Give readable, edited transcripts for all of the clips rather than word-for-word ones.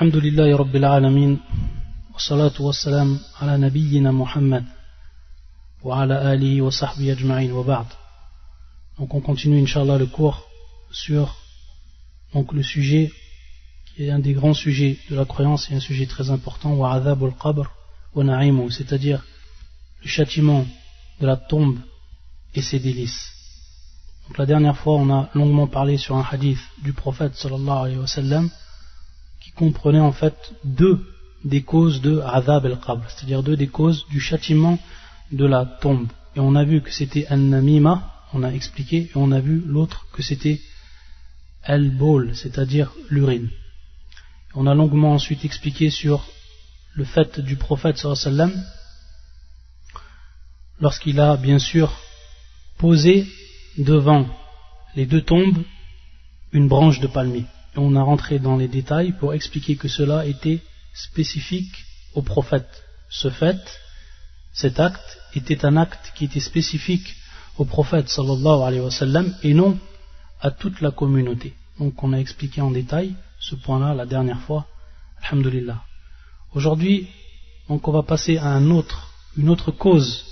Alhamdulillahi Rabbil Alamin, wa salatu wa salam ala nabiyyina Muhammad, wa ala alihi wa sahbihi ajma'in wa ba'd. Donc on continue Inch'Allah le cours sur le sujet qui est un des grands sujets de la croyance et un sujet très important, wa adhab al-qabr wa na'imu, c'est-à-dire le châtiment de la tombe et ses délices. Donc la dernière fois on a longuement parlé sur un hadith du prophète sallallahu alayhi wa sallam qui comprenait en fait deux des causes de adhab al-qabr, c'est-à-dire deux des causes du châtiment de la tombe. Et on a vu que c'était an-namima, on a expliqué, et on a vu l'autre que c'était al-bawl, c'est-à-dire l'urine. On a longuement ensuite expliqué sur le fait du prophète sallallahu alayhi wa sallam lorsqu'il a bien sûr posé devant les deux tombes une branche de palmier. Et on a rentré dans les détails pour expliquer que cela était spécifique au prophète. Cet acte était un acte qui était spécifique au prophète sallallahu alayhi wa sallam et non à toute la communauté. Donc on a expliqué en détail ce point-là la dernière fois. Alhamdulillah. Aujourd'hui, donc on va passer à une autre cause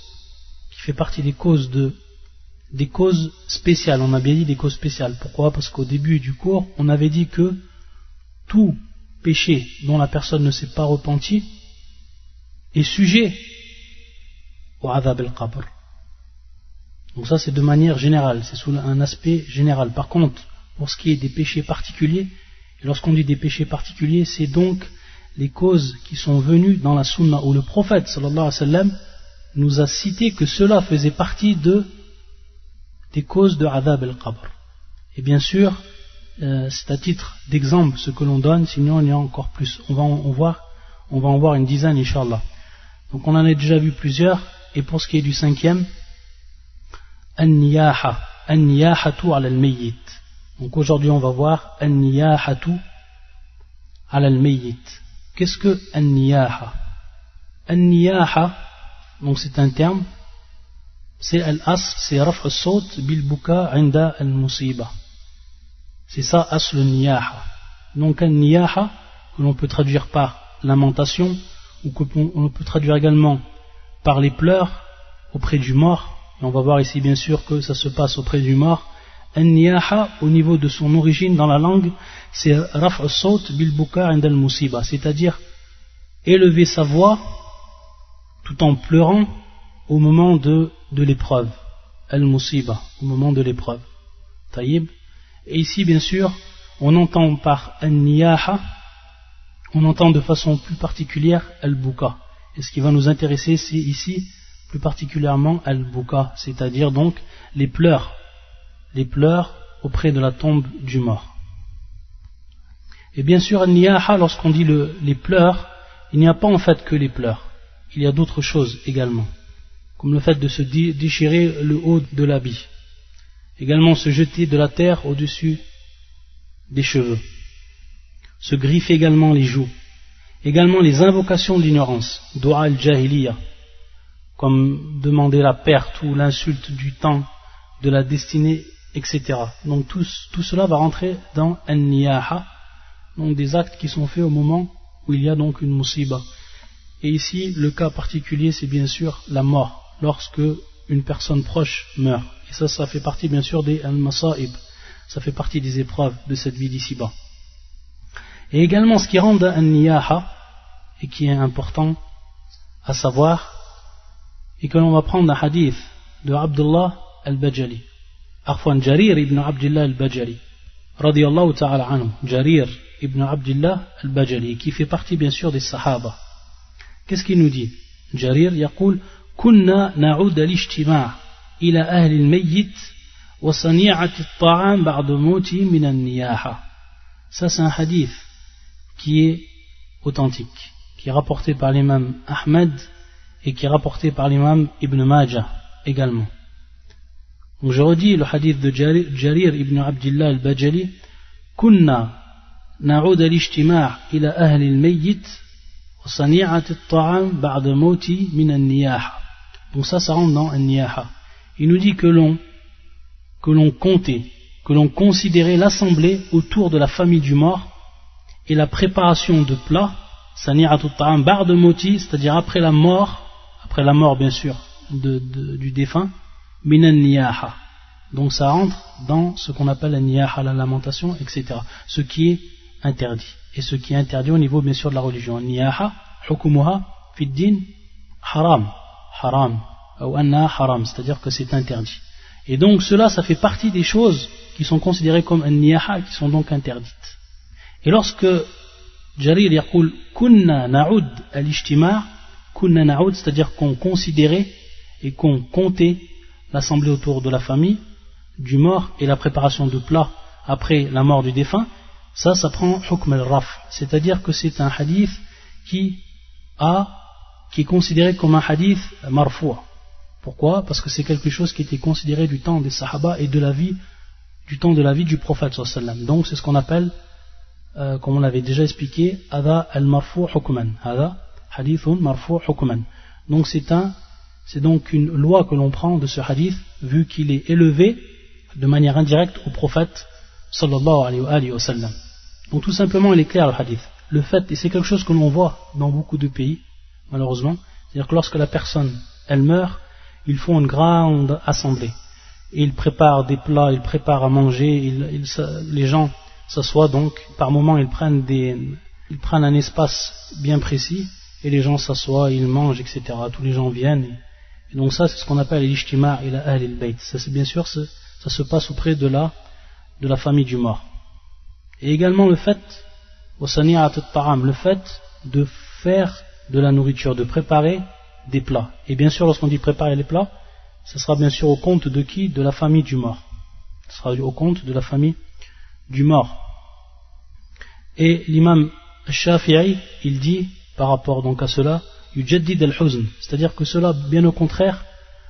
qui fait partie des causes spéciales. On a bien dit des causes spéciales. Pourquoi? Parce qu'au début du cours, on avait dit que tout péché dont la personne ne s'est pas repentie est sujet au adhab al-qabr. Donc ça c'est de manière générale, c'est sous un aspect général. Par contre, pour ce qui est des péchés particuliers, et lorsqu'on dit des péchés particuliers, c'est donc les causes qui sont venues dans la sunna où le prophète sallallahu alayhi wa sallam nous a cité que cela faisait partie des causes de adhab al-qabr. Et bien sûr, c'est à titre d'exemple ce que l'on donne, sinon il y a encore plus. On va en voir une dizaine, Inch'Allah. Donc on en a déjà vu plusieurs, et pour ce qui est du cinquième, an-niyahatu ala al-mayyit. Donc aujourd'hui on va voir an-niyahatu ala al-mayyit. Qu'est-ce que an-niyaha? An-niyaha, donc c'est un terme, c'est al-asl, c'est raf' al-sawt bil-buka 'inda al-musiba. C'est ça, asl al-niyaha. Donc an-niyaha, que l'on peut traduire par lamentation, ou que l'on peut traduire également par les pleurs auprès du mort. Et on va voir ici bien sûr que ça se passe auprès du mort. An-niyaha, au niveau de son origine dans la langue, c'est raf' al-sawt bil-buka 'inda al-musiba, c'est-à-dire élever sa voix tout en pleurant au moment de l'épreuve, al-musiba, au moment de l'épreuve. Taïb. Et ici, bien sûr, on entend par an-niyaha, on entend de façon plus particulière al-buka. Et ce qui va nous intéresser, c'est ici, plus particulièrement al-buka, c'est-à-dire donc les pleurs auprès de la tombe du mort. Et bien sûr, an-niyaha, lorsqu'on dit les pleurs, il n'y a pas en fait que les pleurs. Il y a d'autres choses également, comme le fait de se déchirer le haut de l'habit, également se jeter de la terre au-dessus des cheveux, se griffer également les joues, également les invocations de l'ignorance, dua al-jahiliya, comme demander la perte ou l'insulte du temps, de la destinée, etc. Donc tout cela va rentrer dans an-niyaha, donc des actes qui sont faits au moment où il y a donc une musiba. Et ici, le cas particulier, c'est bien sûr la mort, lorsque une personne proche meurt. Et ça fait partie bien sûr des al-masa'ib, ça fait partie des épreuves de cette vie d'ici-bas. Et également, ce qui rend an-niyaha, et qui est important à savoir, et que l'on va prendre un hadith de Abdullah al-Bajali, Arfwan Jarir ibn Abdullah al-Bajali, radiyallahu ta'ala anhu, Jarir ibn Abdullah al-Bajali, qui fait partie bien sûr des Sahaba. Qu'est-ce qu'il nous dit? Jarir يقول كنا نعود الاجتماع إلى أهل الميت وصنيعة الطعام بعد موته من النياحة. Ça c'est un hadith qui est authentique, qui est rapporté par l'imam Ahmed et qui est rapporté par l'imam Ibn Majah également. Donc je redis le hadith de Jarir ibn Abdullah al-Bajali. كنا نعود الاجتماع إلى أهل الميت وصنيعة الطعام بعد موتي من النياحة. Donc ça rentre dans an-niyaha. Il nous dit que l'on comptait, que l'on considérait l'assemblée autour de la famille du mort et la préparation de plats, sani'atut ta'am ba'da mauti, c'est-à-dire après la mort bien sûr du défunt, minan niyaha. Donc ça entre dans ce qu'on appelle la niyaha, la lamentation, etc. Ce qui est interdit. Et ce qui est interdit au niveau bien sûr de la religion. Niyaha, hukumuha, fid din, haram, ou anna haram, c'est-à-dire que c'est interdit. Et donc cela, ça fait partie des choses qui sont considérées comme un niyaha, qui sont donc interdites. Et lorsque Jarir yaqul kunna na'ud al-ijtima', kunna na'ud, c'est-à-dire qu'on considérait et qu'on comptait l'assemblée autour de la famille du mort et la préparation de plats après la mort du défunt, ça prend hukm al-raf, c'est-à-dire que c'est un hadith qui est considéré comme un hadith marfou'. Pourquoi? Parce que c'est quelque chose qui était considéré du temps des sahaba et du temps de la vie du prophète sallallahu alayhi wa sallam. Donc c'est ce qu'on appelle, comme on l'avait déjà expliqué, hadha al-marfou' hukman, hadha hadithun marfou' hukman. Donc c'est donc une loi que l'on prend de ce hadith, vu qu'il est élevé de manière indirecte au prophète sallallahu alayhi wa sallam. Donc tout simplement il est clair le hadith. Le fait, et c'est quelque chose que l'on voit dans beaucoup de pays, malheureusement, c'est-à-dire que lorsque la personne, elle meurt, ils font une grande assemblée. Et ils préparent des plats, ils préparent à manger, les gens s'assoient donc, par moment ils prennent un espace bien précis, et les gens s'assoient, ils mangent, etc. Tous les gens viennent. Et donc ça, c'est ce qu'on appelle l'ijtima' ila ahl al-bayt. Ça, c'est bien sûr, ça se passe auprès de la famille du mort. Et également le fait, au sani'atut ta'am, le fait de faire de la nourriture, de préparer des plats. Et bien sûr, lorsqu'on dit préparer les plats, ce sera bien sûr au compte de qui? De la famille du mort. Ce sera au compte de la famille du mort. Et l'imam Shafi'i, il dit, par rapport donc à cela, yujaddid al-huzn, c'est-à-dire que cela, bien au contraire,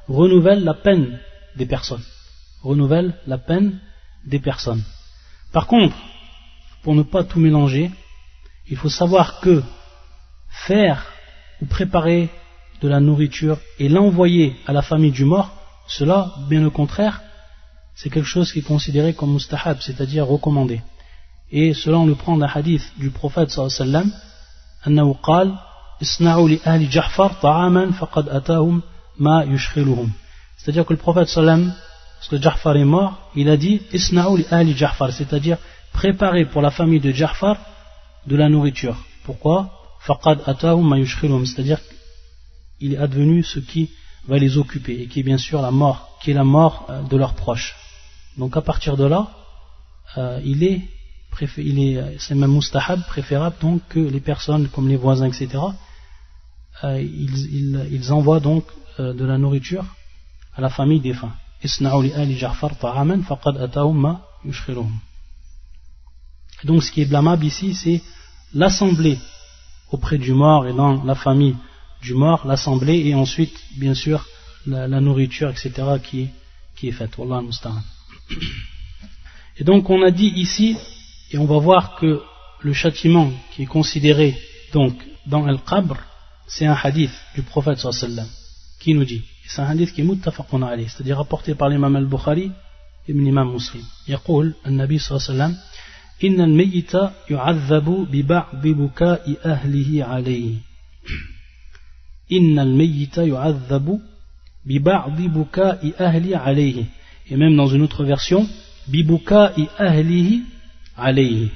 renouvelle la peine des personnes. Renouvelle la peine des personnes. Par contre, pour ne pas tout mélanger, il faut savoir que faire ou préparer de la nourriture et l'envoyer à la famille du mort, cela, bien au contraire, c'est quelque chose qui est considéré comme mustahab, c'est-à-dire recommandé. Et cela, on le prend d'un hadith du prophète sallallahu alayhi wa sallam, annahu qal, isna'u li ahli Ja'far ta'aman faqad atahum ma yushkhiluhum. C'est-à-dire que le prophète sallallahu alayhi wa sallam, lorsque Ja'far est mort, il a dit isna'u li ahli Ja'far, c'est-à-dire préparer pour la famille de Ja'far de la nourriture. Pourquoi? Faqad atahum ma yushkhiluhum, c'est-à-dire il est advenu ce qui va les occuper, et qui est bien sûr la mort, qui est la mort de leurs proches. Donc à partir de là, c'est même mustahab, préférable donc que les personnes comme les voisins, etc., ils envoient donc de la nourriture à la famille défunt. Isna'u li ahli Ja'far ta'aman faqad atahum ma yushkhiluhum. Donc ce qui est blâmable ici, c'est l'assemblée auprès du mort et dans la famille du mort, l'assemblée, et ensuite bien sûr la nourriture, etc., qui est faite. Wallah al-musta'an. Et donc on a dit ici, et on va voir que le châtiment qui est considéré donc dans Al-Qabr, c'est un hadith du prophète sallallahu alayhi wa sallam qui nous dit, c'est un hadith qui est muttafaqun alayh, c'est-à-dire rapporté par l'imam al-Bukhari et l'imam Muslim. يقول النبي صلى الله عليه وسلم إن الميت يعذب ببعض بكاء أهله عليه. إن الميت يعذب ببعض بكاء أهله عليه. Et même dans une autre version, ببكاء أهله عليه.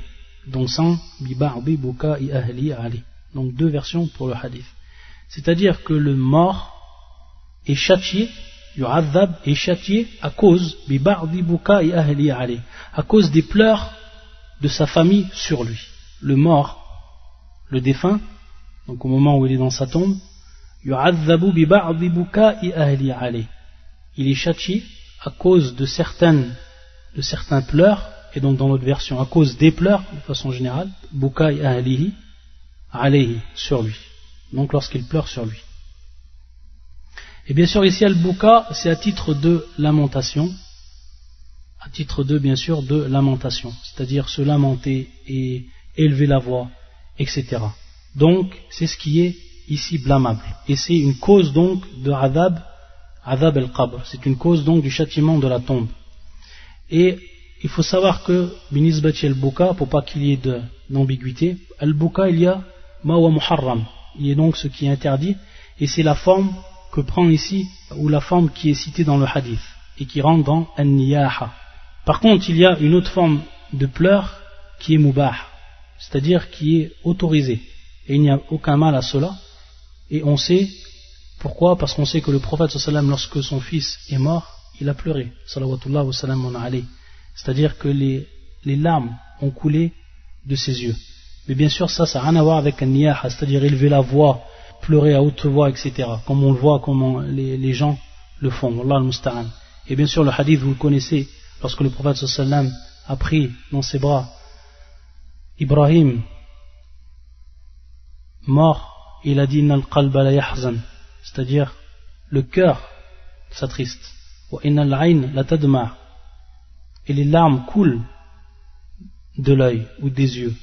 Donc sans ببعض بكاء أهله عليه. Donc deux versions pour le hadith. C'est-à-dire que le mort est châtié, yu'adhab est châtié à cause ببعض بكاء أهله عليه, à cause des pleurs de sa famille sur lui. Le mort, le défunt, donc au moment où il est dans sa tombe, yu'adhabu bi ba'di buka'i ahli alayh. Il est châtié à cause de certains pleurs, et donc dans notre version à cause des pleurs de façon générale, buka'i ahlihi alayhi, sur lui. Donc lorsqu'il pleure sur lui. Et bien sûr ici al-buka, c'est à titre de lamentation, à titre de bien sûr de lamentation, c'est-à-dire se lamenter et élever la voix, etc. Donc c'est ce qui est ici blâmable, et c'est une cause donc de adab al-qabr, c'est une cause donc du châtiment de la tombe. Et il faut savoir que binisbati al-buka, pour pas qu'il y ait d'ambiguïté, al-buka il y a ma wa muharram, il y a donc ce qui est interdit, et c'est la forme que prend ici, ou la forme qui est citée dans le hadith, et qui rentre dans an-niyaha. Par contre, il y a une autre forme de pleurs qui est mubah, c'est-à-dire qui est autorisée, et il n'y a aucun mal à cela, et on sait pourquoi, parce qu'on sait que le prophète sallam, lorsque son fils est mort, il a pleuré, salawatullah wa salam alayhi, c'est-à-dire que les larmes ont coulé de ses yeux. Mais bien sûr, ça n'a rien à voir avec un niyaha, c'est-à-dire élever la voix, pleurer à haute voix, etc. Comme on le voit, comment les gens le font. Wallah al-musta'an. Et bien sûr, le hadith, vous le connaissez, lorsque le prophète sallam a pris dans ses bras Ibrahim, mort, il a dit Inna al-qalba la yahzan, c'est-à-dire le cœur s'attriste. Wa inna al-ayn la tadma', et les larmes coulent de l'œil ou des yeux.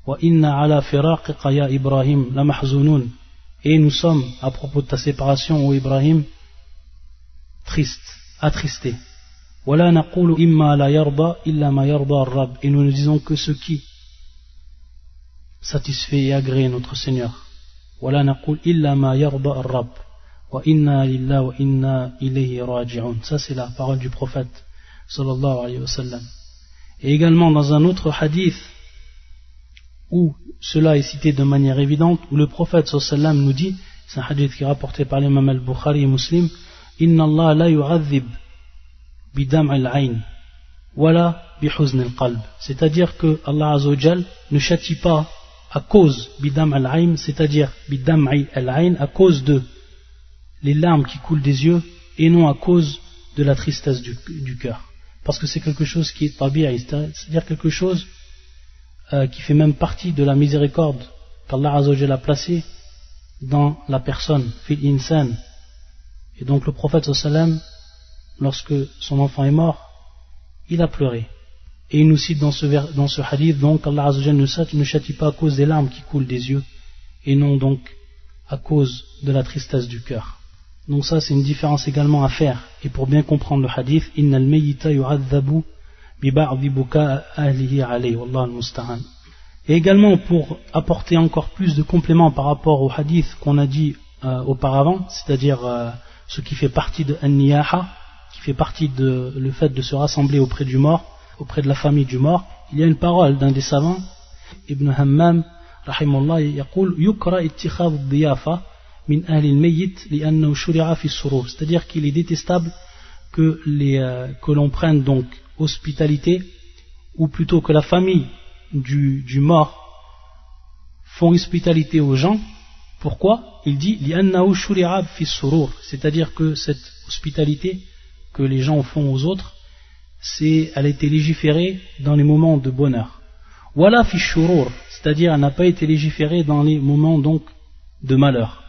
Wa inna ala firaqiqa ya Ibrahim la mahzunun, et nous sommes à propos de ta séparation, ô Ibrahim, tristes, attristés. Wa la naqulu imma la yarda illa ma yarda ar-rabb, et nous ne disons que ce qui satisfait et agrée notre Seigneur. Wa la naqul illa ma yarda ar-rabb wa inna lillahi wa inna ilayhi raji'un. Ça c'est la parole du prophète sallallahu alayhi wa sallam. Et également dans un autre hadith où cela est cité de manière évidente, où le prophète sallallahu alayhi wa sallam nous dit, c'est un hadith qui est rapporté par l'imam al-Bukhari et Muslim, inna Allah la yu'adhib bidam al-ayn wala bihuzn al-qalb, c'est-à-dire que Allah azza wa jal ne châtie pas à cause bidam al-ayn, c'est-à-dire bidam al-ayn, à cause de les larmes qui coulent des yeux, et non à cause de la tristesse du cœur, parce que c'est quelque chose qui est tabi'i, c'est-à-dire quelque chose qui fait même partie de la miséricorde qu'Allah azza wa jalla a placée dans la personne, fil insan. Et donc le prophète sallam, lorsque son enfant est mort, il a pleuré, et il nous cite dans ce hadith donc Allah azza wa jalla ne châtie pas à cause des larmes qui coulent des yeux, et non donc à cause de la tristesse du cœur. Donc ça c'est une différence également à faire, et pour bien comprendre le hadith, innal mayyita yu'adhabu bi ba'di buka ahlihi alayhi wallahu al-musta'an. Et également pour apporter encore plus de compléments par rapport au hadith qu'on a dit auparavant, c'est-à-dire ce qui fait partie de an-niyaha, qui fait partie de le fait de se rassembler auprès du mort, auprès de la famille du mort, il y a une parole d'un des savants, Ibn Hammam rahimahullah, yaqul yukra ittikhadh ad-diyafa min ahli al-mayyit li'annahu shuri'a fi as-surur, c'est-à-dire qu'il est détestable que l'on prenne donc hospitalité, ou plutôt que la famille du mort font hospitalité aux gens. Pourquoi? Il dit li'annahu shuri'a fi as-surur, c'est-à-dire que cette hospitalité que les gens font aux autres, elle a été légiférée dans les moments de bonheur. Wala fi shurur, c'est-à-dire elle n'a pas été légiférée dans les moments donc de malheur.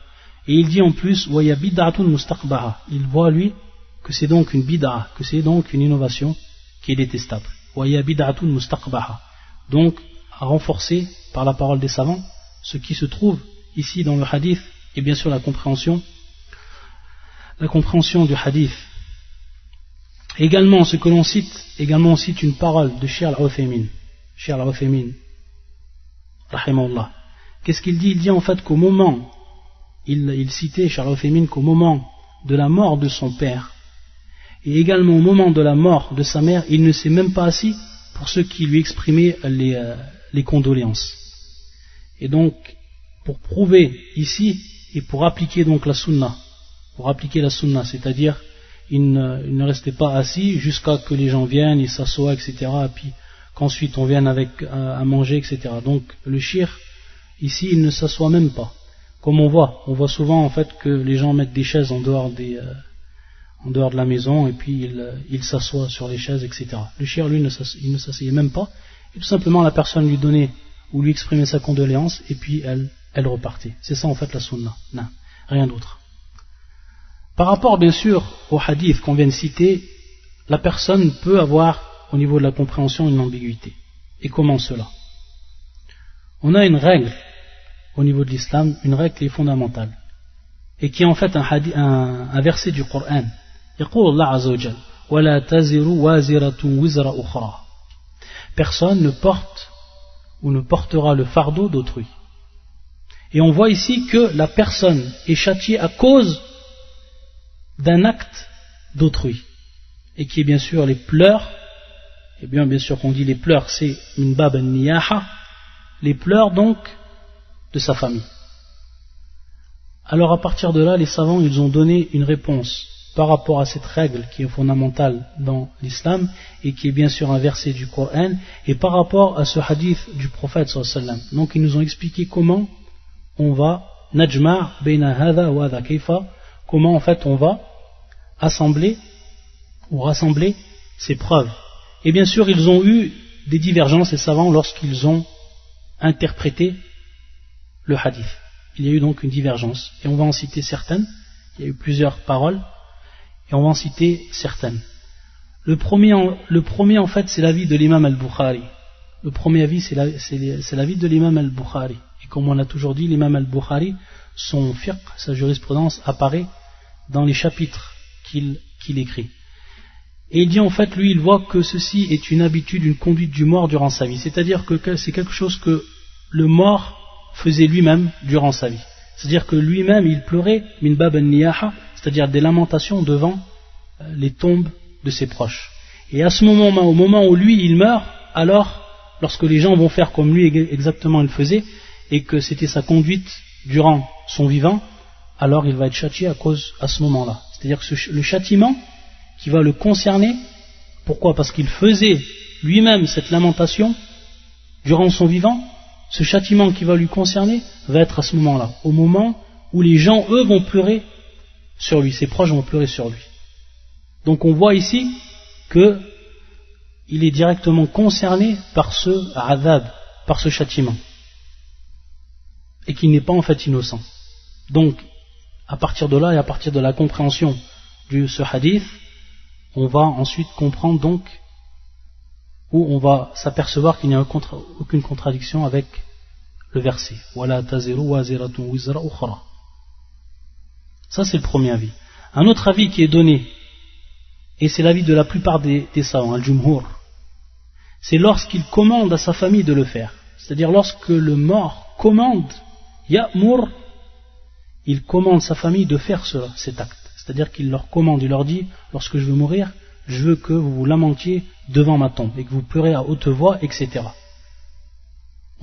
Et il dit en plus waya bid'atun mustaqbaha, il voit lui que c'est donc une bid'a, que c'est donc une innovation qui est détestable. Waya bid'atun mustaqbaha, donc à renforcer par la parole des savants ce qui se trouve ici dans le hadith, et bien sûr la compréhension du hadith. Également, ce que l'on cite, on cite une parole de Cheikh al-Uthaymin, rahimahullah. Qu'est-ce qu'il dit? Il dit en fait qu'au moment, il citait Cheikh al-Uthaymin qu'au moment de la mort de son père, et également au moment de la mort de sa mère, il ne s'est même pas assis pour ceux qui lui exprimaient les condoléances. Et donc, pour prouver ici, et pour appliquer donc la sunna, c'est-à-dire il ne restait pas assis jusqu'à ce que les gens viennent, ils s'assoient, etc. Et puis qu'ensuite on vienne à manger, etc. Donc le shir, ici, il ne s'assoit même pas. Comme on voit souvent en fait que les gens mettent des chaises en dehors de la maison, et puis ils s'assoient sur les chaises, etc. Le shir, lui, il ne s'asseyait même pas, et tout simplement la personne lui donnait ou lui exprimait sa condoléance, et puis elle repartait. C'est ça en fait la sunna, non, rien d'autre. Par rapport bien sûr au hadith qu'on vient de citer, la personne peut avoir au niveau de la compréhension une ambiguïté. Et comment cela? On a une règle au niveau de l'islam, une règle qui est fondamentale, et qui est en fait un verset du Coran. يقول الله عز وجل وَلَا تَزِرُ وَازِرَةٌ وِزْرَ أُخْرَى. Personne ne porte ou ne portera le fardeau d'autrui. Et on voit ici que la personne est châtiée à cause d'un acte d'autrui, et qui est bien sûr les pleurs. Et bien sûr qu'on dit les pleurs, c'est min bab al-niyaha, les pleurs donc de sa famille. Alors à partir de là, les savants ils ont donné une réponse par rapport à cette règle qui est fondamentale dans l'islam et qui est bien sûr un verset du Coran, et par rapport à ce hadith du prophète sallallahu alayhi wa sallam. Donc ils nous ont expliqué comment on va najma' bayna hadha wa hadha, comment en fait on va assembler ou rassembler ces preuves. Et bien sûr ils ont eu des divergences, les savants, lorsqu'ils ont interprété le hadith. Il y a eu donc une divergence, et on va en citer certaines. Il y a eu plusieurs paroles, et on va en citer certaines. Le premier en fait, c'est l'avis de l'imam al-Bukhari. Le premier avis, c'est l'avis de l'imam al-Bukhari. Et comme on l'a toujours dit, l'imam al-Bukhari, son fiqh, sa jurisprudence, apparaît dans les chapitres qu'il écrit. Et il dit en fait, lui, il voit que ceci est une habitude, une conduite du mort durant sa vie. C'est-à-dire que c'est quelque chose que le mort faisait lui-même durant sa vie. C'est-à-dire que lui-même, il pleurait min bab al-niyaha, c'est-à-dire des lamentations devant les tombes de ses proches. Et à ce moment, au moment où lui, il meurt, alors, lorsque les gens vont faire comme lui exactement il faisait, et que c'était sa conduite durant son vivant, alors il va être châtié à ce moment-là. C'est-à-dire que le châtiment qui va le concerner, pourquoi? Parce qu'il faisait lui-même cette lamentation durant son vivant. Ce châtiment qui va lui concerner va être à ce moment-là, au moment où les gens, eux, vont pleurer sur lui, ses proches vont pleurer sur lui. Donc on voit ici qu'il est directement concerné par ce adab, par ce châtiment, et qu'il n'est pas en fait innocent. Donc à partir de là et à partir de la compréhension de ce hadith, on va ensuite comprendre donc, où on va s'apercevoir qu'il n'y a aucune contradiction avec le verset. Wala taziru waziratun wizra ukhra. Ça c'est le premier avis. Un autre avis qui est donné, et c'est l'avis de la plupart des savants, al-jumhur, c'est lorsqu'il commande à sa famille de le faire. C'est-à-dire lorsque le mort commande, ya'mur, il commande sa famille de faire cet acte. C'est-à-dire qu'il leur commande, il leur dit, lorsque je veux mourir, je veux que vous vous lamentiez devant ma tombe et que vous pleurez à haute voix, etc.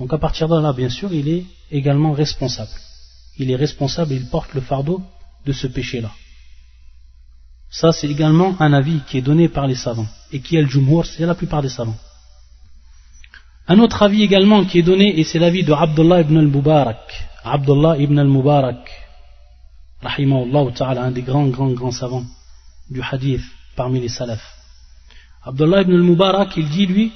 Donc à partir de là, bien sûr, il est également responsable. Il est responsable et il porte le fardeau de ce péché-là. Ça, c'est également un avis qui est donné par les savants, et qui est le jumhur, c'est la plupart des savants. Un autre avis également qui est donné, et c'est l'avis de Abdullah ibn al-Mubarak. Abdullah ibn al-Mubarak, rahimahullah ta'ala, un des grands savants du hadith parmi les salafs. Abdullah ibn al-Mubarak, il dit lui,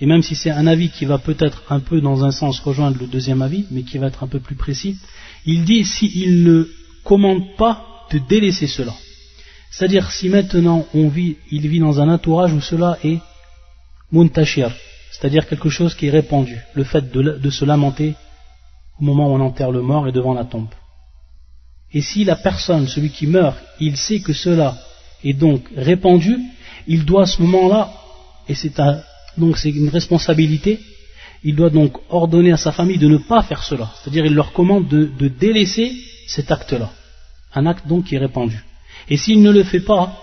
et même si c'est un avis qui va peut-être un peu dans un sens rejoindre le deuxième avis, mais qui va être un peu plus précis, il dit s'il ne commande pas de délaisser cela. C'est-à-dire si maintenant il vit dans un entourage où cela est muntashir, c'est-à-dire quelque chose qui est répandu, le fait de se lamenter au moment où on enterre le mort et devant la tombe. Et si la personne, celui qui meurt, il sait que cela est donc répandu, il doit à ce moment-là, et donc c'est une responsabilité, il doit donc ordonner à sa famille de ne pas faire cela. C'est-à-dire il leur commande de délaisser cet acte-là. Un acte donc qui est répandu. Et s'il ne le fait pas,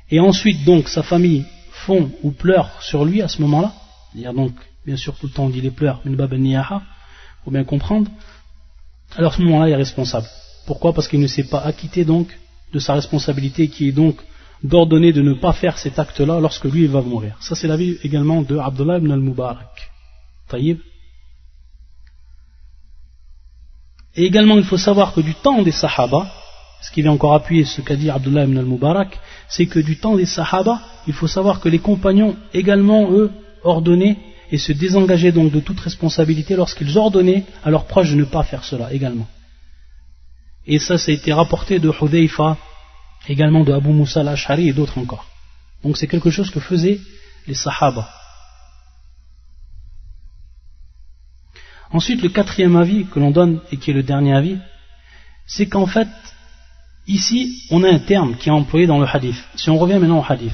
et ensuite donc sa famille font ou pleure sur lui à ce moment-là, c'est-à-dire donc, bien sûr tout le temps on dit les pleurs, min bab al-niyaha, faut bien comprendre, alors à ce moment-là il est responsable. Pourquoi? Parce qu'il ne s'est pas acquitté donc de sa responsabilité qui est donc d'ordonner de ne pas faire cet acte-là lorsque lui il va mourir. Ça c'est l'avis également de Abdullah ibn al-Mubarak. Taïb. Et également il faut savoir que du temps des Sahaba, ce qui vient encore appuyer ce qu'a dit Abdullah ibn al-Mubarak, c'est que du temps des Sahaba, il faut savoir que les compagnons également eux ordonnaient et se désengageaient donc de toute responsabilité lorsqu'ils ordonnaient à leurs proches de ne pas faire cela également. Et ça a été rapporté de Hudayfa, également de Abu Musa al-Ash'ari et d'autres encore. Donc c'est quelque chose que faisaient les Sahaba. Ensuite, le quatrième avis que l'on donne, et qui est le dernier avis, c'est qu'en fait, ici, on a un terme qui est employé dans le hadith. Si on revient maintenant au hadith,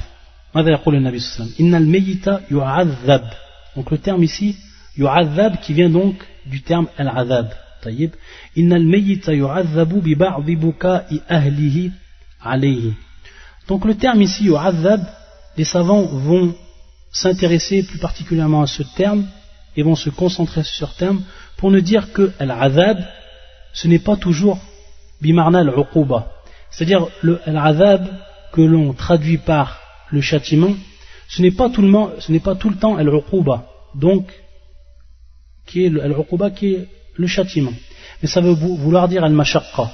ماذا يقول النبي صلى الله عليه وسلم إن الميت يعذب. Donc le terme ici, يعذب, qui vient donc du terme al-adhab. طيب إن الميت يعذب ببعض بكاء أهله عليه. Donc le terme ici, يعذب, les savants vont s'intéresser plus particulièrement à ce terme et vont se concentrer sur ce terme pour nous dire que al-adhab, ce n'est pas toujours bimarna al-uquba. C'est-à-dire al-adhab que l'on traduit par le châtiment, ce n'est pas tout le temps al-uquba, donc qui est al-uquba qui est le châtiment, mais ça veut vouloir dire al-mashaqqa,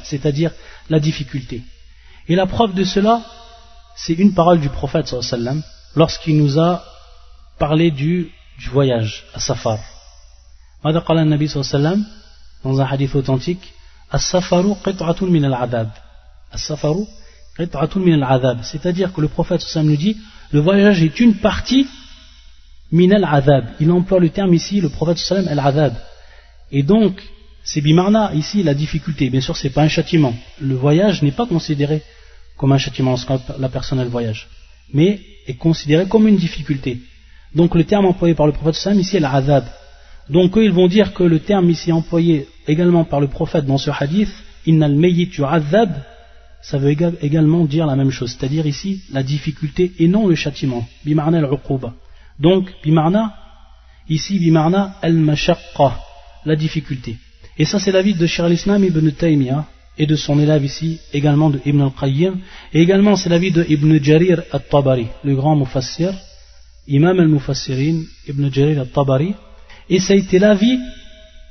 c'est-à-dire la difficulté. Et la preuve de cela, c'est une parole du prophète sallallahu alayhi wa sallam lorsqu'il nous a parlé du voyage à Safar. ماذا قال النبي صلى الله عليه وسلم dans un hadith authentique, as-safaru qit'atun min al-adab. As-safaru qit'atun min al-adab, c'est-à-dire que le prophète sallallahu alayhi wa sallam nous dit le voyage est une partie min al-adab. Il emploie le terme ici, le prophète sallallahu alayhi wa sallam, al-adab. Et donc c'est bimarna ici la difficulté. Bien sûr, c'est pas un châtiment. Le voyage n'est pas considéré comme un châtiment lorsque la personne elle voyage, mais est considéré comme une difficulté. Donc le terme employé par le prophète sallallahu alayhi wa sallam ici est al-adab. Donc eux ils vont dire que le terme ici employé également par le prophète dans ce hadith, innal mayyit yu'adhab, ça veut également dire la même chose, c'est-à-dire ici la difficulté et non le châtiment, bimarna al-uquba. Donc bimarna al-mashaqqa, la difficulté. Et ça c'est l'avis de Shaykh al-Islam Ibn Taymiyyah et de son élève ici également de Ibn al-Qayyim, et également c'est l'avis de Ibn Jarir al-Tabari, le grand mufassir, imam al-mufassirin Ibn Jarir al-Tabari. Et ça a été l'avis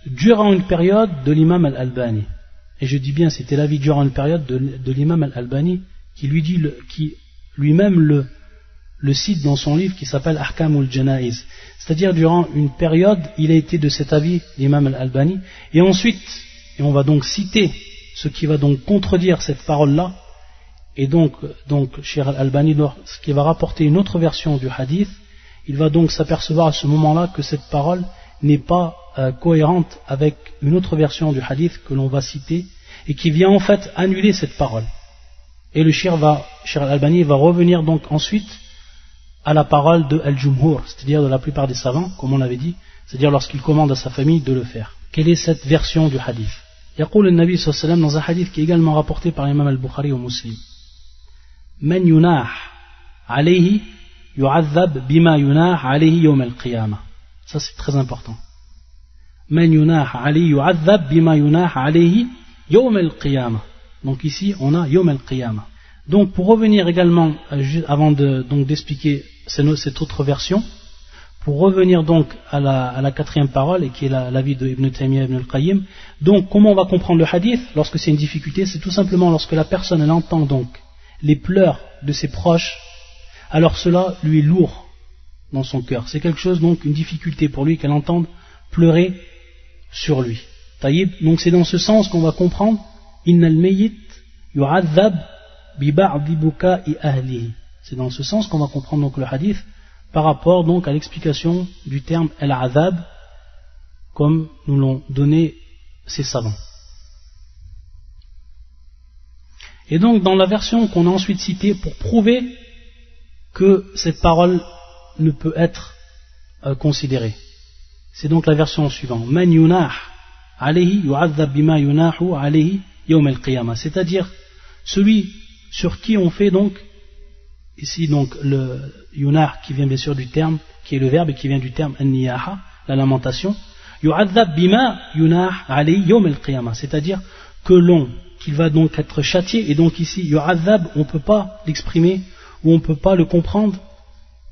durant une période de l'imam al-Albani. Et je dis bien, c'était l'avis durant une période de l'imam al-Albani qui lui-même le cite dans son livre qui s'appelle Ahkamul Janaiz. C'est-à-dire durant une période, il a été de cet avis, l'imam al-Albani. Et ensuite, et on va donc citer ce qui va donc contredire cette parole-là. Et donc Cheikh al-Albani, lorsqu'il va rapporter une autre version du hadith, il va donc s'apercevoir à ce moment-là que cette parole n'est pas cohérente avec une autre version du hadith que l'on va citer et qui vient en fait annuler cette parole. Et le Cheikh al-Albani va revenir donc ensuite à la parole de al-Jumhur, c'est-à-dire de la plupart des savants, comme on l'avait dit, c'est-à-dire lorsqu'il commande à sa famille de le faire. Quelle est cette version du hadith? يقول النبي صلى الله عليه وسلم dans un hadith qui est également rapporté par l'imam al-Bukhari ou Muslim, من يناح عليه يعذب بما يناح عليه يوم القيامة. Ça c'est très important. من يناح عليه يعذب بما يناح عليه يوم القيامة. Donc ici on a يوم القيامة. Donc pour revenir également avant d'expliquer cette autre version, pour revenir donc à la quatrième parole et qui est l'avis de Ibn Taymiyyah Ibn al-Qayyim. Donc comment on va comprendre le hadith lorsque c'est une difficulté? C'est tout simplement lorsque la personne elle entend donc les pleurs de ses proches, alors cela lui est lourd dans son cœur. C'est quelque chose, donc, une difficulté pour lui qu'elle entende pleurer sur lui. Taïb, donc c'est dans ce sens qu'on va comprendre innal mayyit yu'adhab bi ba'di buka'i ahlihi. C'est dans ce sens qu'on va comprendre donc le hadith par rapport donc à l'explication du terme al-adhab comme nous l'ont donné ces savants. Et donc dans la version qu'on a ensuite citée pour prouver que cette parole ne peut être considérée, c'est donc la version suivante, man yunah alayhi yu'adhab bima yunahu alayhi yawm al-qiyamah, c'est-à-dire celui sur qui on fait donc ici donc le yunah qui vient bien sûr du terme, qui est le verbe et qui vient du terme an-niyaha, la lamentation, yu'adhab bima yunah alayhi yawm al-qiyamah, c'est-à-dire qu'il va donc être châtié. Et donc ici yu'adhab, on ne peut pas l'exprimer ou on ne peut pas le comprendre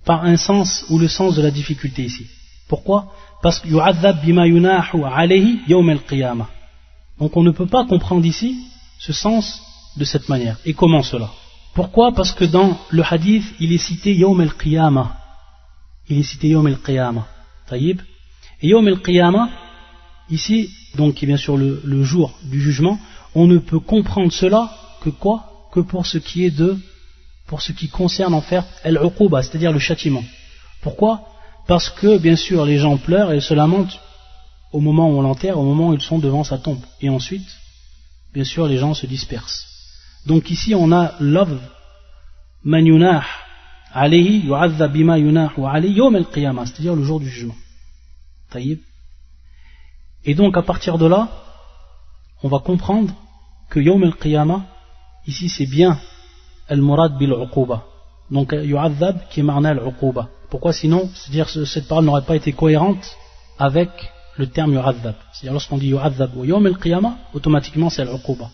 par un sens ou le sens de la difficulté ici. Pourquoi? Parce que yu'adhab bima yunahu alayhi yawm al-qiyamah. Donc on ne peut pas comprendre ici ce sens de cette manière. Et comment cela? Pourquoi? Parce que dans le hadith il est cité yawm al-qiyamah. Il est cité yawm al-qiyamah. Taïb. Et yawm al-qiyamah ici, donc qui est bien sûr le jour du jugement, on ne peut comprendre cela que quoi? Que pour ce qui concerne en fait al-uquba, c'est-à-dire le châtiment. Pourquoi? Parce que bien sûr les gens pleurent et se lamentent au moment où on l'enterre, au moment où ils sont devant sa tombe. Et ensuite, bien sûr les gens se dispersent. Donc ici on a lafz man yunah alayhi yu'adhab bima yunahu alayhi yawm al-qiyamah, c'est-à-dire le jour du jugement. Taïb. Et donc à partir de là, on va comprendre que yawm al-qiyamah, ici c'est bien al-murad bil-uquba. Donc yu'adhab qui est marna al-uquba. Pourquoi sinon, c'est-à-dire cette parole n'aurait pas été cohérente avec le terme yu'adhab. C'est-à-dire lorsqu'on dit yu'adhab ou yawm al-qiyamah, automatiquement c'est al-uquba.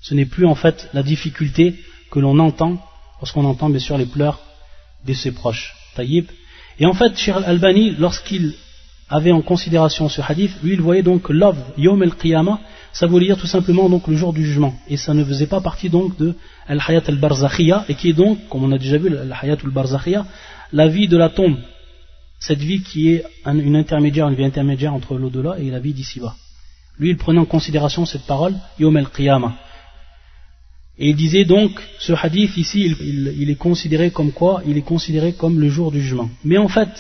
Ce n'est plus en fait la difficulté que l'on entend lorsqu'on entend bien sûr les pleurs de ses proches. Taïb. Et en fait, Cheikh Al-Albani, lorsqu'il avait en considération ce hadith, lui il voyait donc love yawm al-qiyamah, ça voulait dire tout simplement donc le jour du jugement, et ça ne faisait pas partie donc de al-hayat al-barzakhiyya, et qui est donc, comme on a déjà vu, al-hayat al-barzakhiyya, la vie de la tombe, cette vie qui est une vie intermédiaire entre l'au-delà et la vie d'ici-bas. Lui il prenait en considération cette parole yawm al-qiyamah. Et il disait donc, ce hadith ici, il est considéré comme quoi? Il est considéré comme le jour du jugement. Mais en fait,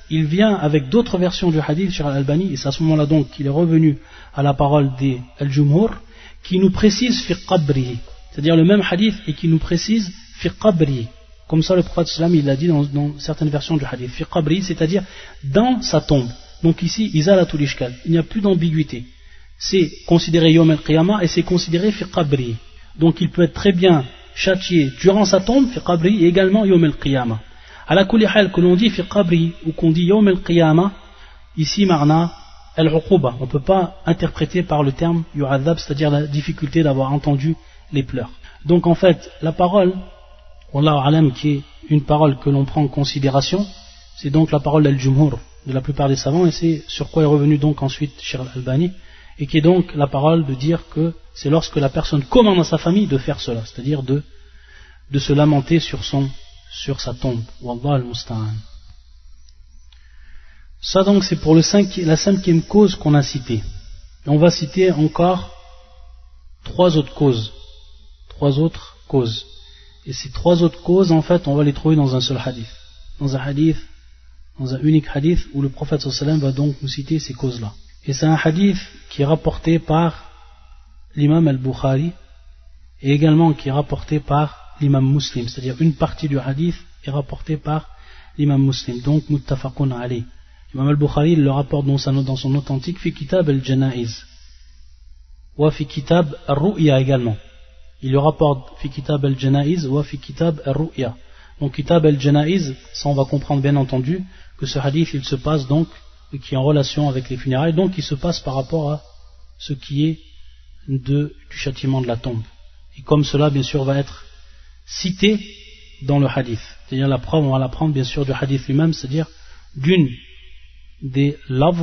il vient avec d'autres versions du hadith sur Al-Albani, et c'est à ce moment-là donc qu'il est revenu à la parole des Al-Jumhur, qui nous précise fi qabrihi, c'est-à-dire le même hadith et qui nous précise fi qabrihi. Comme ça le prophète sallam il l'a dit dans certaines versions du hadith, fi qabrihi, c'est-à-dire dans sa tombe. Donc ici, izalatul ishkal, il n'y a plus d'ambiguïté. C'est considéré yawm al-qiyamah et c'est considéré fi qabrihi. Donc il peut être très bien châtié durant sa tombe, fi qabri, et également yawm al-qiyamah. À la kulli hal, que l'on dit fi qabri ou qu'on dit yawm al-qiyamah, ici marna al-uquba. On ne peut pas interpréter par le terme yu'adhab, c'est-à-dire la difficulté d'avoir entendu les pleurs. Donc en fait, la parole, wallahu alam, qui est une parole que l'on prend en considération, c'est donc la parole d'Al-Jumhur, de la plupart des savants, et c'est sur quoi est revenu donc ensuite Cheikh Al-Albani, et qui est donc la parole de dire que c'est lorsque la personne commande à sa famille de faire cela, c'est-à-dire de se lamenter sur sa tombe. Wallah al-musta'an. Ça donc c'est pour la cinquième cause qu'on a citée. Et on va citer encore trois autres causes. Et ces trois autres causes, en fait, on va les trouver dans un seul hadith. Dans un unique hadith où le prophète sallallahu alayhi wa sallam va donc nous citer ces causes-là. Et c'est un hadith qui est rapporté par l'imam al-Bukhari et également qui est rapporté par l'imam Muslim, c'est-à-dire une partie du hadith est rapportée par l'imam Muslim, donc muttafaqun alayh. L'imam al-Bukhari le rapporte dans son authentique fi kitab al-janaiz wa fi kitab al-ru'ya également. Il le rapporte fi kitab al-janaiz wa fi kitab al-ru'ya. Donc kitab al-janaiz, ça on va comprendre bien entendu que ce hadith il se passe donc qui est en relation avec les funérailles, donc il se passe par rapport à ce qui est du châtiment de la tombe. Et comme cela, bien sûr, va être cité dans le hadith. C'est-à-dire la preuve, on va la prendre bien sûr du hadith lui-même, c'est-à-dire d'une des lafz,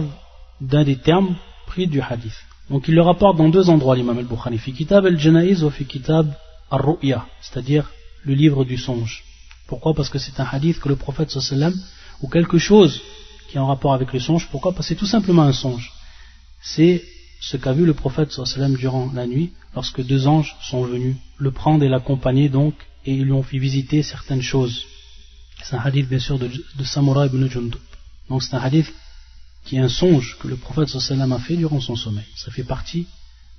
d'un des termes pris du hadith. Donc il le rapporte dans deux endroits, l'imam al-Bukhari, fi kitab al-janaiz ou fi kitab al-ru'ya, c'est-à-dire le livre du songe. Pourquoi? Parce que c'est un hadith que le prophète sallallahu alayhi wa sallam, ou quelque chose qui est en rapport avec le songe. Pourquoi? Parce que c'est tout simplement un songe. C'est ce qu'a vu le prophète sallallahu alayhi wa sallam durant la nuit, lorsque deux anges sont venus le prendre et l'accompagner donc, et ils lui ont fait visiter certaines choses. C'est un hadith bien sûr de Samura ibn Jundub. Donc c'est un hadith qui est un songe que le prophète sallallahu alayhi wa sallam a fait durant son sommeil. Ça fait partie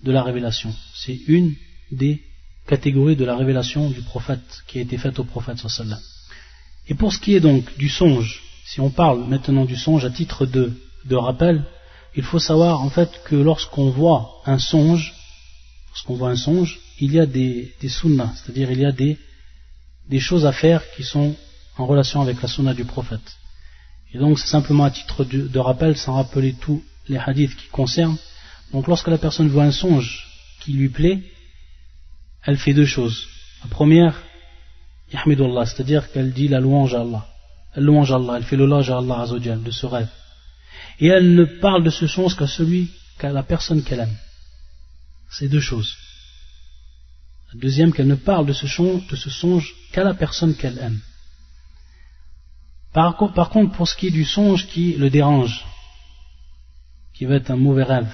de la révélation. C'est une des catégories de la révélation du prophète qui a été faite au prophète sallallahu alayhi wa sallam. Et pour ce qui est donc du songe, si on parle maintenant du songe à titre de rappel, il faut savoir en fait que lorsqu'on voit un songe, il y a des sunnas, c'est-à-dire il y a des choses à faire qui sont en relation avec la sunna du prophète. Et donc c'est simplement à titre de rappel, sans rappeler tous les hadiths qui concernent. Donc lorsque la personne voit un songe qui lui plaît, elle fait deux choses. La première, yahmidullah, c'est-à-dire qu'elle dit la louange à Allah. Elle fait l'éloge à Allah Azzawajal de ce rêve. Et elle ne parle de ce songe qu'à la personne qu'elle aime. C'est deux choses. La deuxième, qu'elle ne parle de ce songe qu'à la personne qu'elle aime. Par contre, pour ce qui est du songe qui le dérange, qui va être un mauvais rêve,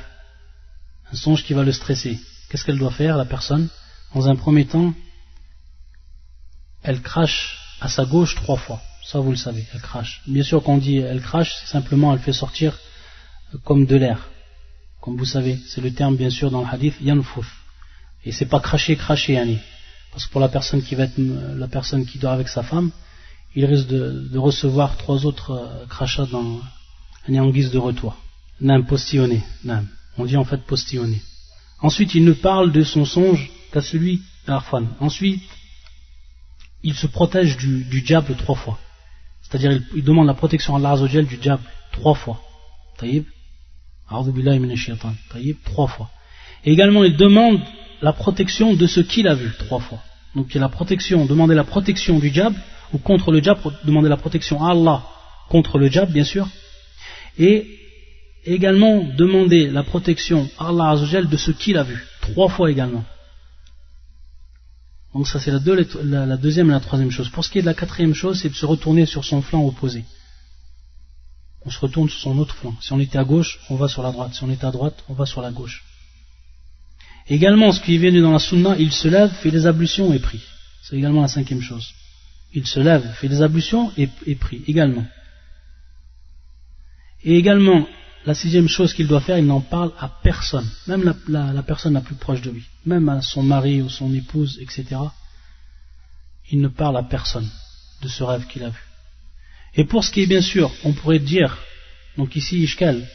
un songe qui va le stresser, qu'est-ce qu'elle doit faire, la personne? Dans un premier temps, elle crache à sa gauche 3 fois. Ça vous le savez, elle crache. Bien sûr quand on dit elle crache, c'est simplement elle fait sortir comme de l'air. Comme vous savez, c'est le terme bien sûr dans le hadith yanfuth. Et c'est pas cracher, Annie. Parce que pour la personne qui dort avec sa femme, il risque de recevoir 3 autres crachats en guise de retour. Postillonné. On dit en fait postillonné. Ensuite, il ne parle de son songe qu'à celui d'Arfan. Ensuite, il se protège du diable 3 fois. C'est-à-dire, il demande la protection à Allah Azza wa Jal du diable 3 fois. Taïb. A'udhu billahi minash shaitan. Taïb, 3 fois. Et également, il demande la protection de ce qu'il a vu 3 fois. Donc, il y a la protection, demander la protection du diable, ou contre le diable, demander la protection à Allah contre le diable, bien sûr. Et également, demander la protection à Allah Azza wa Jal de ce qu'il a vu. 3 fois également. Donc ça c'est la deuxième et la troisième chose. Pour ce qui est de la quatrième chose, c'est de se retourner sur son flanc opposé. On se retourne sur son autre flanc. Si on était à gauche, on va sur la droite. Si on était à droite, on va sur la gauche. Également, ce qui est venu dans la sunna, il se lève, fait les ablutions et prie. C'est également la cinquième chose. Il se lève, fait les ablutions et prie également. Et également, la sixième chose qu'il doit faire, il n'en parle à personne, même la personne la plus proche de lui, même à son mari ou son épouse, etc. Il ne parle à personne de ce rêve qu'il a vu. Et pour ce qui est bien sûr, on pourrait dire, donc ici Ishkal,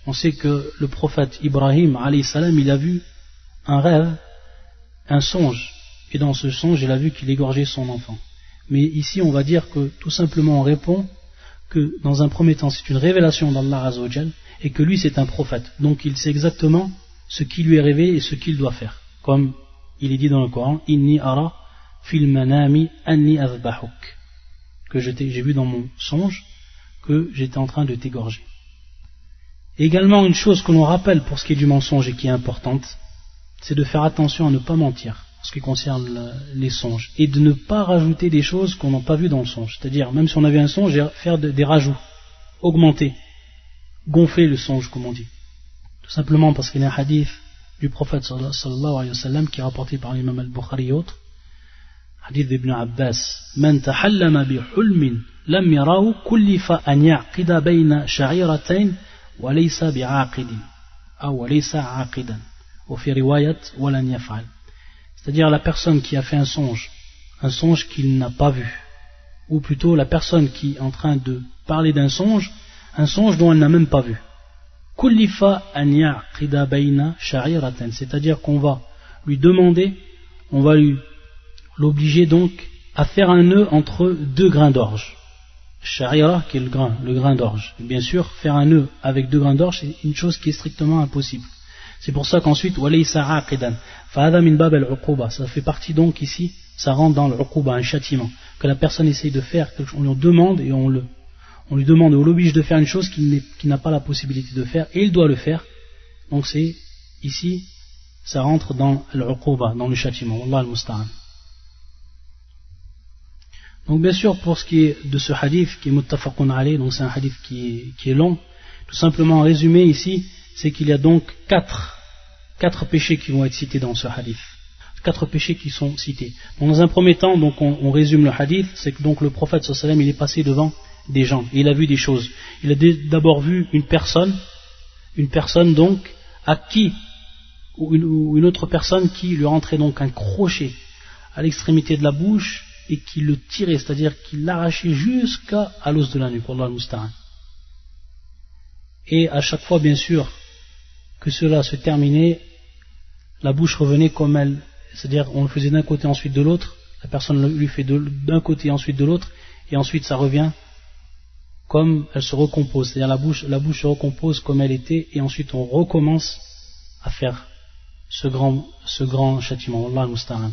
on sait que le prophète Ibrahim, alayhi salam, il a vu un rêve, un songe, et dans ce songe, il a vu qu'il égorgeait son enfant. Mais ici, on va dire que tout simplement on répond que dans un premier temps, c'est une révélation d'Allah Azza wa Jal, et que lui c'est un prophète, donc il sait exactement ce qui lui est rêvé et ce qu'il doit faire, comme il est dit dans le Coran, inni ara fil manami anni azbahuk, que j'ai vu dans mon songe que j'étais en train de t'égorger. Également, une chose que l'on rappelle pour ce qui est du mensonge et qui est importante, c'est de faire attention à ne pas mentir en ce qui concerne les songes, et de ne pas rajouter des choses qu'on n'a pas vues dans le songe, c'est-à-dire même si on avait un songe, faire des rajouts, augmenter, gonfler le songe, comme on dit. Tout simplement parce qu'il y a un hadith du prophète sallallahu alayhi wa sallam qui est rapporté par l'imam al-Bukhari et autres. Hadith d'Ibn Abbas. Man tahallama bi hulmin lam yarahu kullifa an ya'qida bayna sha'iratayn wa laysa bi'aqidin. Wa laysa aqidan. Wa fi riwayat wa lan yaf'al. C'est-à-dire la personne qui a fait un songe qu'il n'a pas vu. Ou plutôt la personne qui est en train de parler d'un songe dont elle n'a même pas vu. Kullifa an ya'qida bayna sha'iratan, c'est-à-dire qu'on va lui demander, on va l'obliger donc à faire un nœud entre 2 grains d'orge. Sha'ira qui est le grain d'orge. Et bien sûr, faire un nœud avec 2 grains d'orge, c'est une chose qui est strictement impossible. C'est pour ça qu'ensuite, walaysa aqidan, fa'adha min bab al-uquba, ça fait partie donc ici, ça rentre dans l'uquba, un châtiment, que la personne essaye de faire, on lui demande et on lui demande, on l'oblige de faire une chose qu'il n'a pas la possibilité de faire, et il doit le faire. Donc c'est, ici, ça rentre dans l'uquba, dans le châtiment. Wallah al-musta'an. Donc bien sûr, pour ce qui est de ce hadith, qui est muttafaqun alayh, donc c'est un hadith qui est long, tout simplement en résumé ici, c'est qu'il y a donc 4 péchés qui vont être cités dans ce hadith. 4 péchés qui sont cités. Donc dans un premier temps, donc on résume le hadith, c'est que donc le prophète sallallahu alayhi wa sallam, il est passé devant des gens, et il a vu des choses. Il a d'abord vu une personne donc à qui, ou une autre personne qui lui rentrait donc un crochet à l'extrémité de la bouche et qui le tirait, c'est-à-dire qu'il l'arrachait jusqu'à l'os de la nuque, Wallah al-musta'an. Et à chaque fois, bien sûr, que cela se terminait, la bouche revenait comme elle, c'est-à-dire on le faisait d'un côté ensuite de l'autre, la personne lui fait d'un côté ensuite de l'autre, et ensuite ça revient comme elle se recompose, c'est-à-dire la bouche se recompose comme elle était, et ensuite on recommence à faire ce grand châtiment. Allah al-musta'an.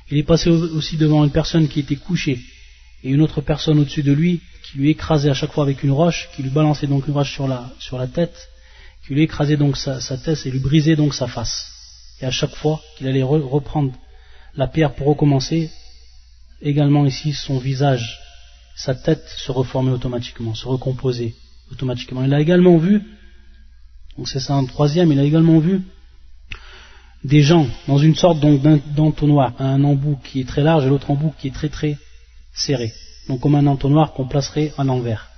Il est passé aussi devant une personne qui était couchée, et une autre personne au-dessus de lui, qui lui écrasait à chaque fois avec une roche, qui lui balançait donc une roche sur la tête, qui lui écrasait donc sa tête et lui brisait donc sa face. Et à chaque fois qu'il allait reprendre la pierre pour recommencer, également ici son visage, sa tête se reformait automatiquement, se recomposait automatiquement. Il a également vu, donc c'est ça un troisième, il a également vu des gens dans une sorte d'entonnoir, un embout qui est très large et l'autre embout qui est très très serré, donc comme un entonnoir qu'on placerait à l'envers.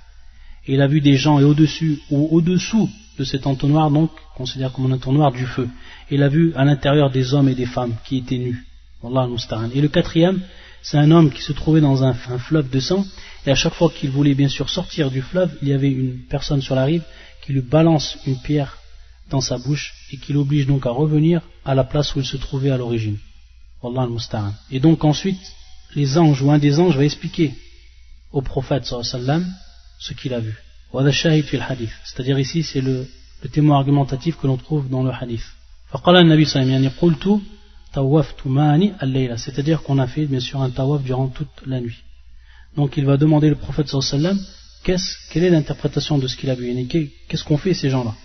Et il a vu des gens, et au-dessous de cet entonnoir, donc, considéré comme un entonnoir du feu. Et il a vu à l'intérieur des hommes et des femmes qui étaient nus. Wallah al-musta'an. Et le quatrième, c'est un homme qui se trouvait dans un fleuve de sang, et à chaque fois qu'il voulait bien sûr sortir du fleuve, il y avait une personne sur la rive qui lui balance une pierre dans sa bouche, et qui l'oblige donc à revenir à la place où il se trouvait à l'origine. Wallah al-musta'an. Et donc ensuite, les anges ou un des anges va expliquer au prophète sallallahu alayhi wa sallam ce qu'il a vu. C'est-à-dire ici c'est le témoin argumentatif que l'on trouve dans le hadith. C'est-à-dire qu'on a fait bien sûr un tawaf durant toute la nuit. Donc il va demander le prophète sallallahu alayhi wa sallam quelle est l'interprétation de ce qu'il a vu, qu'est-ce qu'on fait ces gens-là.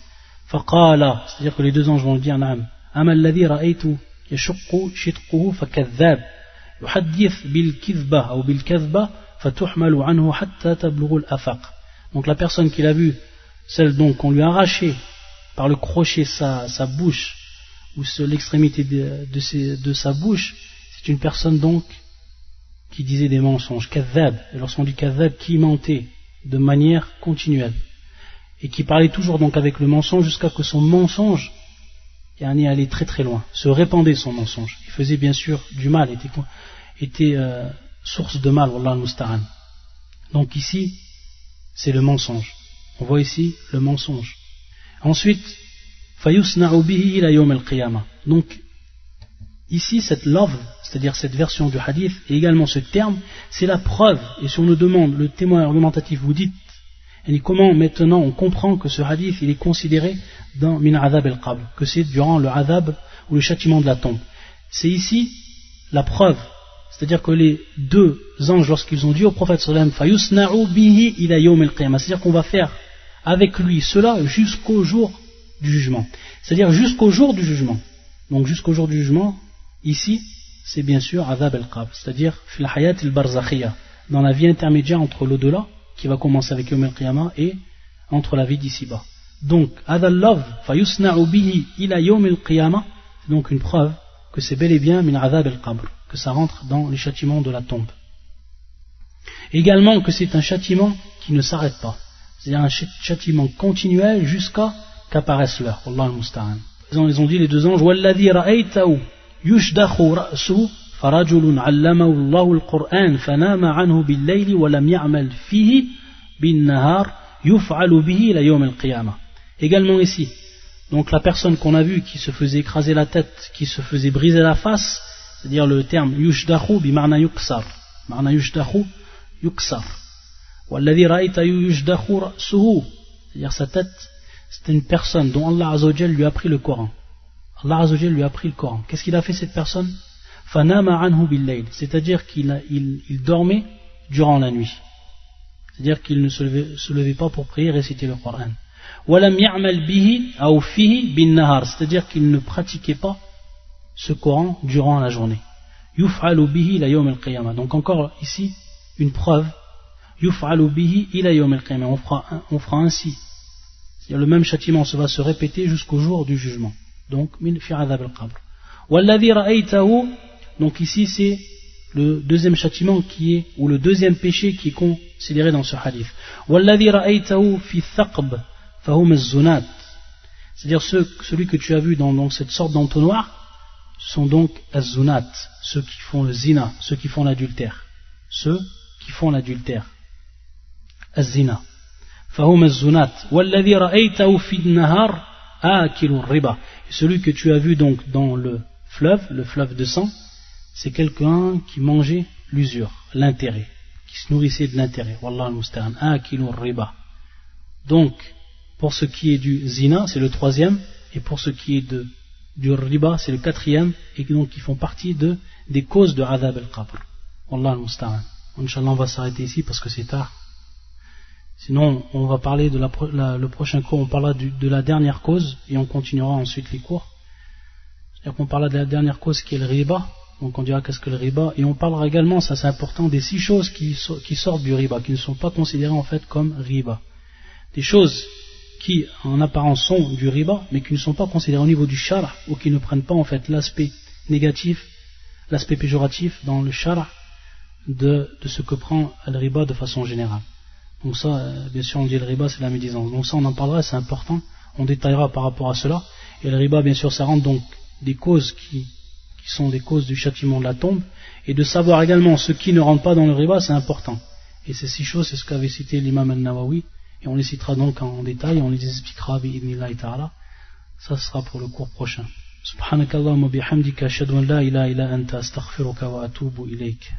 C'est-à-dire que les deux anges vont lui dire نعم أما الذي رأيت يشق شدقه فكذاب يحدث بالكذبة أو بالكذبة فتحمل عنه حتى تبلغ الآفاق. Donc la personne qu'il a vue, celle donc qu'on lui a arraché par le crochet sa bouche ou l'extrémité de sa bouche, c'est une personne donc qui disait des mensonges, kadhab. Et lorsqu'on dit kadhab, qui mentait de manière continuelle et qui parlait toujours donc avec le mensonge jusqu'à que son mensonge allait très très loin, se répandait son mensonge. Il faisait bien sûr du mal, était source de mal, wallah al-musta'an. Donc ici, c'est le mensonge. On voit ici le mensonge. Ensuite, fayusna'u bihi ila yawm al-qiyamah. Donc ici, cette love, c'est-à-dire cette version du hadith, et également ce terme, c'est la preuve. Et si on nous demande, le témoin argumentatif, vous dites, et comment maintenant on comprend que ce hadith il est considéré dans min adhab al-qabr, que c'est durant le adhab ou le châtiment de la tombe. C'est ici la preuve, c'est-à-dire que les deux anges, lorsqu'ils ont dit au prophète sallallahu alayhi wa sallam fayusna'u bihi ila yawm al-qiyamah, c'est-à-dire qu'on va faire avec lui cela jusqu'au jour du jugement, c'est-à-dire jusqu'au jour du jugement. Donc jusqu'au jour du jugement, ici c'est bien sûr adhab al-qabr, c'est-à-dire fil hayat al-barzakhiyah, dans la vie intermédiaire entre l'au-delà qui va commencer avec Yawm al-Qiyamah et entre la vie d'ici-bas. Donc, adal love, fayusna'u bihi ila Yawm al-Qiyamah, c'est donc une preuve que c'est bel et bien min adhab al-qabr, que ça rentre dans les châtiments de la tombe. Également que c'est un châtiment qui ne s'arrête pas, c'est-à-dire un châtiment continuel jusqu'à qu'apparaisse l'heure. Wallah al-musta'an. Ils ont dit les deux anges, walladhi ra'aytahu yushdakhu ra'suhu فرجل علمه الله القرآن فنام عنه بالليل ولم يعمل فيه بالنهار يفعل به إلى يوم القيامة. Également ici, donc la personne qu'on a vue qui se faisait écraser la tête, qui se faisait briser la face, c'est-à-dire le terme yushdahu bimarna yuksar, marna yushdahu yuksar. والذي رأيت يشدخ رأسه, c'est-à-dire sa tête, c'était une personne dont Allah Azza wa Jal lui a pris le Coran. Allah Azza wa Jal lui a pris le Coran. Qu'est-ce qu'il a fait cette personne? Fanama anhu bil-layl, c'est-à-dire qu'il dormait durant la nuit, c'est-à-dire qu'il ne se levait pas pour prier et réciter le Coran. Walam ya'mal bihi aw fihi bin-nahar, c'est-à-dire qu'il ne pratiquait pas ce Coran durant la journée. Yuf'alu bihi ila yawm al-qiyamah. Donc encore ici une preuve. Yuf'alu bihi ila yawm al-qiyamah. On fera ainsi. C'est-à-dire le même châtiment va se répéter jusqu'au jour du jugement. Donc min fi adhab al-qabr. Walladhi ra'aytahu. Donc ici c'est le deuxième châtiment ou le deuxième péché qui est considéré dans ce hadith. Walladhi ra'aytahu fi thaqb fahum az-zunat. C'est-à-dire celui que tu as vu dans cette sorte d'entonnoir, sont donc az-zunat, ceux qui font le zina, ceux qui font l'adultère. Ceux qui font l'adultère. Az-zina. Fahum az-zunat. Walladhi ra'aytahu fi an-nahar akilu riba. Celui que tu as vu donc dans le fleuve de sang, c'est quelqu'un qui mangeait l'usure, l'intérêt, qui se nourrissait de l'intérêt. Wallah al-musta'an, akilu riba. Donc, pour ce qui est du zina, c'est le troisième, et pour ce qui est du riba, c'est le quatrième, et donc qui font partie des causes de adhab al-qabr. Wallah al-musta'an. Inch'Allah, on va s'arrêter ici parce que c'est tard. Sinon, on va parler de le prochain cours, on parlera de la dernière cause, et on continuera ensuite les cours. C'est-à-dire qu'on parlera de la dernière cause qui est le riba. Donc on dira qu'est-ce que le riba, et on parlera également, ça c'est important, des 6 choses qui sortent du riba, qui ne sont pas considérées en fait comme riba. Des choses qui en apparence sont du riba, mais qui ne sont pas considérées au niveau du shara, ou qui ne prennent pas en fait l'aspect négatif, l'aspect péjoratif dans le shara de ce que prend le riba de façon générale. Donc ça, bien sûr on dit le riba c'est la médisance, donc ça on en parlera, c'est important. On détaillera par rapport à cela. Et le riba, bien sûr, ça rentre donc des causes qui sont des causes du châtiment de la tombe. Et de savoir également ce qui ne rentre pas dans le riba, c'est important. Et ces 6 choses, c'est ce qu'avait cité l'imam al-Nawawi. Et on les citera donc en détail, on les expliquera bi'idhnillahi ta'ala. Ça sera pour le cours prochain. Subhanakallahumma bihamdika ashhadu an la ilaha illa anta astaghfiruka wa atubu ilayk.